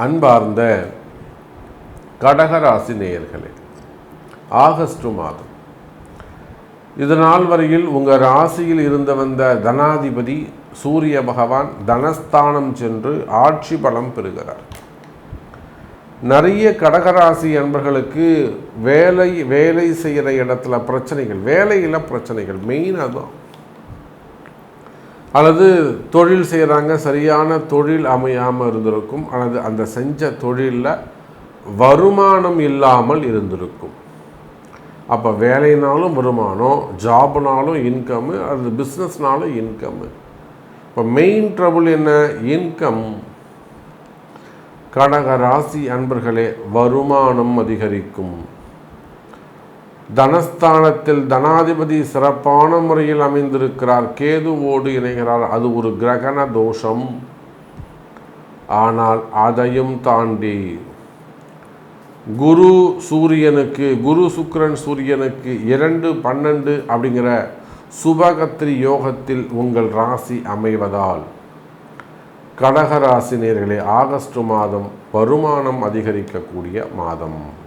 அன்பார்ந்த கடகராசி நேயர்களே, ஆகஸ்ட் மாதம் இது நாள் வரையில் உங்கள் ராசியில் இருந்து வந்த தனாதிபதி சூரிய பகவான் தனஸ்தானம் சென்று ஆட்சி பலம் பெறுகிறார். நிறைய கடகராசி அன்பர்களுக்கு வேலை செய்கிற இடத்துல பிரச்சனைகள், வேலையில் பிரச்சனைகள் மெயின் அதுதான். அல்லது தொழில் செய்கிறாங்க, சரியான தொழில் அமையாமல் இருந்திருக்கும், அல்லது அந்த செஞ்ச தொழிலில் வருமானம் இல்லாமல் இருந்திருக்கும். அப்போ வேலைனாலும் வருமானம், ஜாப்னாலும் இன்கம்மு, அல்லது பிஸ்னஸ்னாலும் இன்கம்மு. இப்போ மெயின் ட்ரபுள் என்ன? இன்கம். கடக ராசி அன்பர்களே, வருமானம் அதிகரிக்கும். தனஸ்தானத்தில் தனாதிபதி சிறப்பான முறையில் அமைந்திருக்கிறார், கேதுவோடு இணைகிறார். அது ஒரு கிரகண தோஷம். ஆனால் அதையும் தாண்டி குரு சுக்கிரன் சூரியனுக்கு 2-12 அப்படிங்கிற சுபகத்திரி யோகத்தில் உங்கள் ராசி அமைவதால் கடகராசி நேயர்களே, ஆகஸ்ட் மாதம் வருமானம் அதிகரிக்கக்கூடிய மாதம்.